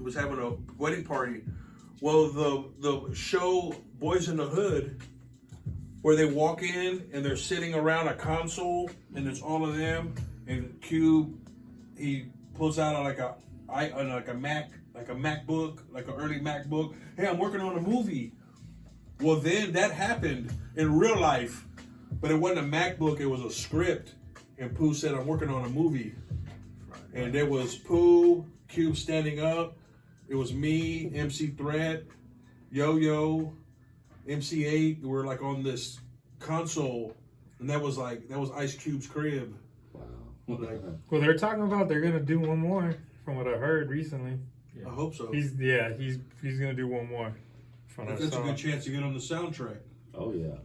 was having a wedding party. Well, the show Boys in the Hood, where they walk in and they're sitting around a console and it's all of them, and Cube, he pulls out like a MacBook, like an early MacBook. Hey, I'm working on a movie. Well, then that happened in real life, but it wasn't a MacBook, it was a script. And Pooh said, I'm working on a movie. And there was Pooh, Cube standing up. It was me, MC Threat, Yo-Yo, MC8. We were like on this console. And that was Ice Cube's crib. Wow. Well, they're talking about they're going to do one more, from what I heard recently. Yeah. I hope so. He's going to do one more. That's a good chance to get on the soundtrack. Oh, yeah.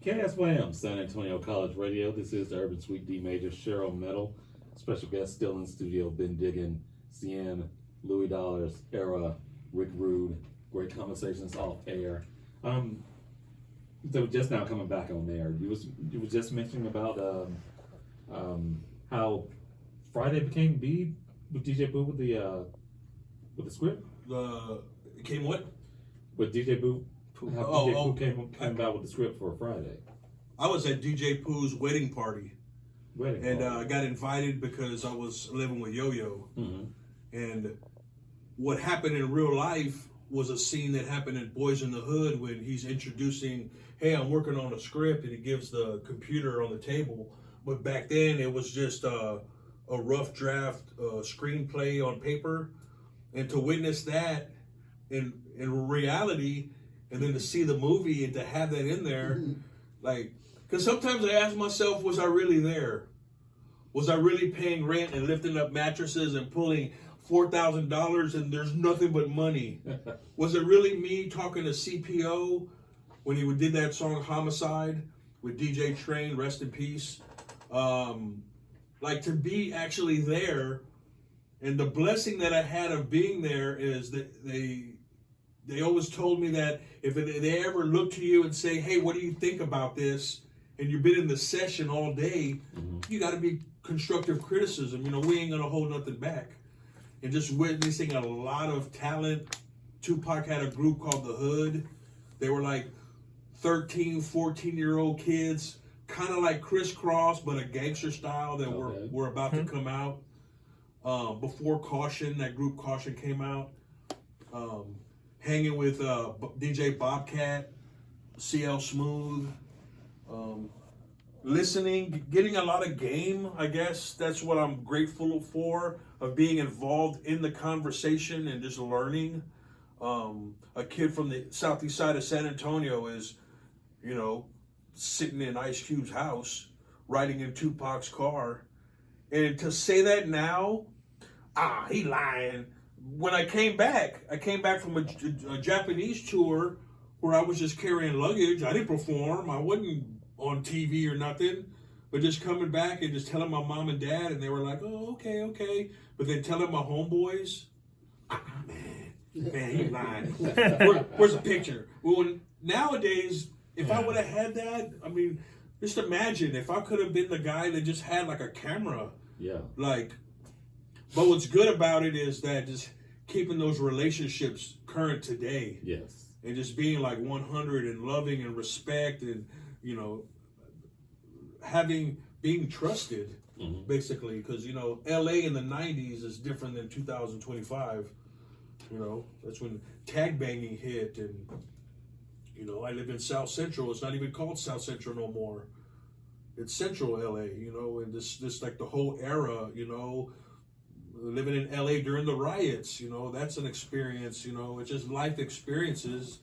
KSYM, San Antonio College Radio. This is the Urban Suite D Major, Cheryl Metal. Special guest still in studio, Ben Diggen, Cien, Louie Dollars, Era, RickRude. Great conversations off air. So just now coming back on air, you was just mentioning about how Friday became B with DJ Boo with the script. It came what? With DJ Boo. How DJ Pooh came about with the script for Friday. I was at DJ Pooh's wedding party. I got invited because I was living with Yo-Yo. Mm-hmm. And what happened in real life was a scene that happened in Boys in the Hood when he's introducing, hey, I'm working on a script, and he gives the computer on the table. But back then it was just a rough draft screenplay on paper. And to witness that in reality, and then to see the movie and to have that in there, like, because sometimes I ask myself, was I really there? Was I really paying rent and lifting up mattresses and pulling $4,000 and there's nothing but money? Was it really me talking to CPO when he did that song Homicide with DJ Train, rest in peace? Like, to be actually there, and the blessing that I had of being there is that they always told me that if they ever look to you and say, hey, what do you think about this? And you've been in the session all day, you got to be constructive criticism. You know, we ain't going to hold nothing back. And just witnessing a lot of talent. Tupac had a group called The Hood. They were like 13, 14-year-old kids, kind of like Crisscross, but a gangster style that were about to come out. Before Caution, that group Caution came out. Hanging with DJ Bobcat, CL Smooth, listening, getting a lot of game, I guess. That's what I'm grateful for, of being involved in the conversation and just learning. A kid from the southeast side of San Antonio is, you know, sitting in Ice Cube's house, riding in Tupac's car. And to say that now, he lying. When I came back from a Japanese tour where I was just carrying luggage. I didn't perform. I wasn't on TV or nothing. But just coming back and just telling my mom and dad, and they were like, oh, okay. But then telling my homeboys, man, you lying. Where's the picture? Well, nowadays, if I would have had that, I mean, just imagine if I could have been the guy that just had like a camera. Yeah. Like, but what's good about it is that just keeping those relationships current today. Yes. And just being like 100 and loving and respect and, you know, being trusted, basically. Because, you know, LA in the 90s is different than 2025. You know, that's when tag banging hit. And, you know, I live in South Central. It's not even called South Central no more. It's Central LA, you know, and this like the whole era, you know, living in LA during the riots, you know, that's an experience, you know, it's just life experiences.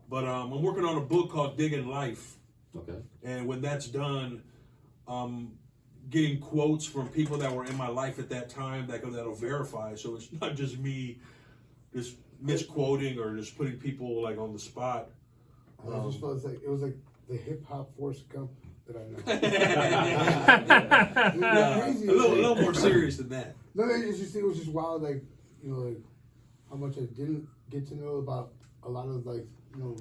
But I'm working on a book called Diggen Life. Okay. And when that's done, getting quotes from people that were in my life at that time that'll verify. So it's not just me just misquoting or just putting people like on the spot. I just felt it was like the hip hop Forrest Gump that I know. A little more serious than that. No, it was just wild, like, you know, like how much I didn't get to know about a lot of, like, you know,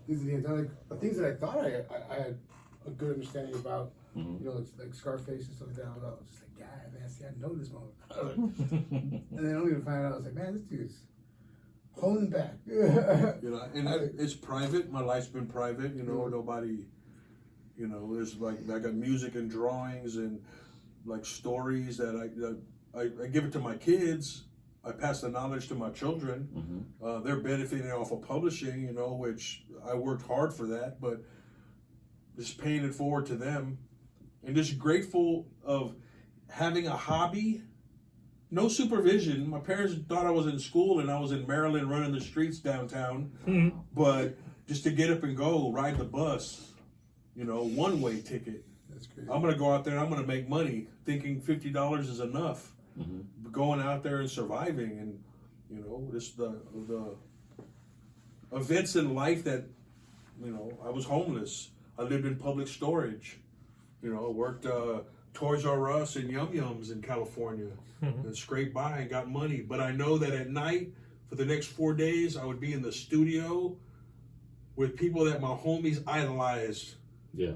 things that he had done, like things that I thought I had a good understanding about. You know, it's like Scarface and stuff like that. I was just like, God, man, see, I know this motherfucker. And then only to find out, I was like, man, this dude's holding back. You know, and it's private. My life's been private. You know, nobody. You know, there's like I got music and drawings and like stories that I give it to my kids. I pass the knowledge to my children. They're benefiting off of publishing, you know, which I worked hard for that, but just paying it forward to them. And just grateful of having a hobby, no supervision. My parents thought I was in school and I was in Maryland running the streets downtown, but just to get up and go, ride the bus, you know, one-way ticket. That's crazy. I'm going to go out there and I'm going to make money thinking $50 is enough. Going out there and surviving, and you know, just the events in life that, you know, I was homeless. I lived in public storage. You know, I worked Toys R Us and Yum Yums in California and scraped by and got money. But I know that at night, for the next 4 days, I would be in the studio with people that my homies idolized. Yeah.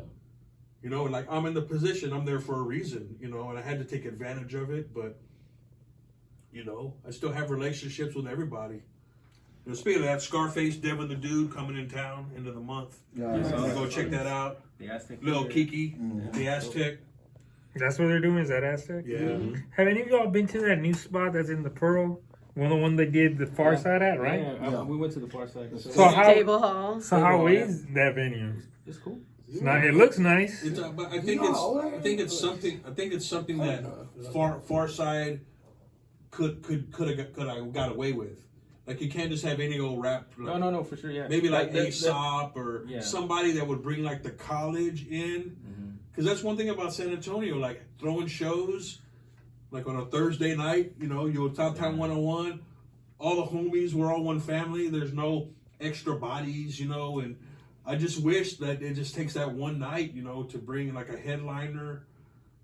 You know, like I'm in the position, I'm there for a reason, you know, and I had to take advantage of it, but you know, I still have relationships with everybody. You know, speaking of that, Scarface, Devin the Dude coming in town end of the month. Yeah, So go check that out. The Aztec. Little Kiki, the Aztec. That's what they're doing. Is that Aztec? Yeah. Have any of y'all been to that new spot that's in the Pearl? The one they did the Far Side at, right? Yeah, we went to the Far Side. So how Table Hall. So how is that venue? It's cool. It's not. It looks nice. It's, but I think it's something that Far Side could have got away with. Like you can't just have any old rap. Like, No, for sure, yeah. Maybe like Aesop or yeah. somebody that would bring like the college in. Because that's one thing about San Antonio, like throwing shows, like on a Thursday night, you know, you're Top Town 101, all the homies, we're all one family. There's no extra bodies, you know, and I just wish that it just takes that one night, you know, to bring like a headliner,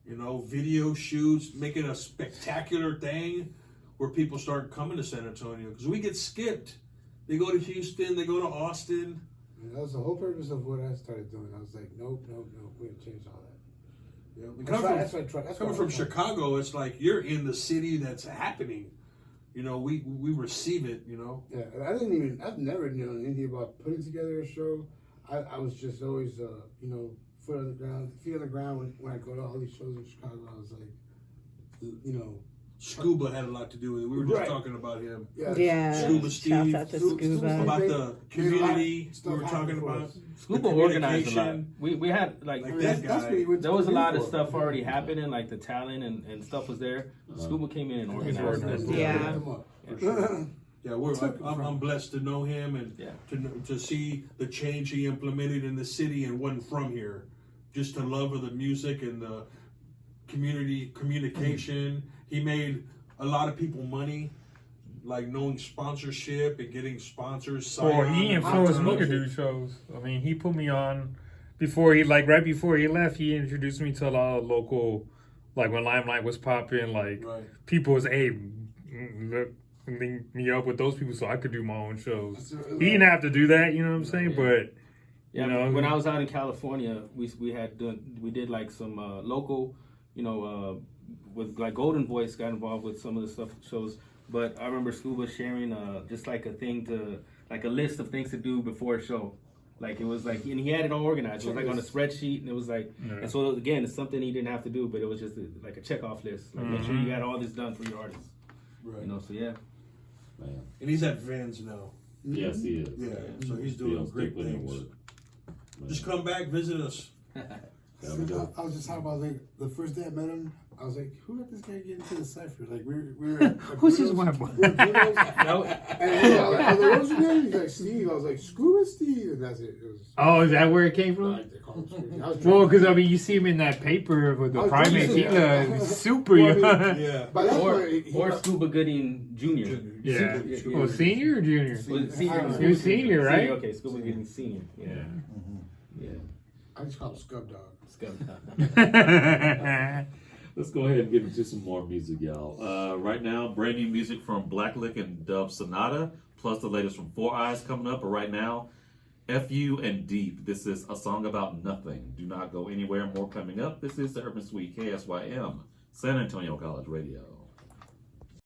you know, video shoots, make it a spectacular thing where people start coming to San Antonio. Because we get skipped. They go to Houston, they go to Austin. And that was the whole purpose of what I started doing. I was like, nope, we're going to change all that. Yeah, coming from Chicago, it's like you're in the city that's happening. You know, we receive it, you know. Yeah, I've never known anything about putting together a show. I was just always, you know, feet on the ground when I go to all these shows in Chicago. I was like, you know. Scuba had a lot to do with it. We were just talking about him. Yeah. Scuba Steve. Shouts out to Scuba. About the community we were talking about. Scuba organized a lot. We had like that guy. There was a lot of stuff already happening, like the talent and stuff was there. Scuba came in and organized it. Yeah. Yeah, I'm blessed to know him and to see the change he implemented in the city and wasn't from here. Just the love of the music and the community communication. He made a lot of people money, like knowing sponsorship and getting sponsors. Well, he influenced me to do shows. I mean, he put me on before he right before he left. He introduced me to a lot of local, like when Limelight was popping. Like people was link me up with those people so I could do my own shows. He didn't have to do that, you know what I'm saying? But yeah, you know, when I was out in California, we did like some local, you know. With like Golden Voice got involved with some of the stuff shows, but I remember Scuba sharing just like a thing to like a list of things to do before a show. Like it was like, and he had it all organized. It was like on a spreadsheet, and it was like, and so again, it's something he didn't have to do, but it was just like a check off list. Like make sure you got all this done for your artists. Right. You know, so yeah. Man. And he's at Vans now. Yes, he is. Yeah, so he's doing great things. Just come back, visit us. I was just talking about like the first day I met him. I was like, who let this guy get into the cipher? Like we were at who's his white boy? And I was like, what's your name? He's like, Steve. I was like, Scuba Steve. And that's it. Oh, is that where it came from? Like, they call him Steve. Well, because I mean, you see him in that paper with the primates. He's super young. Yeah. Or Scuba Gooding Jr. Yeah. Well, senior or junior? Senior. You're senior, right? Senior, okay, Scuba Gooding Senior. Yeah. Yeah. I just call him Scub Dog. Scub Dog. Let's go ahead and get into some more music, y'all. Right now, brand new music from Blacklick and Dub Sonata, plus the latest from Four Eyes coming up. But right now, FU and Deep. This is A Song About Nothing. Do not go anywhere. More coming up. This is the Urban Suite KSYM, San Antonio College Radio.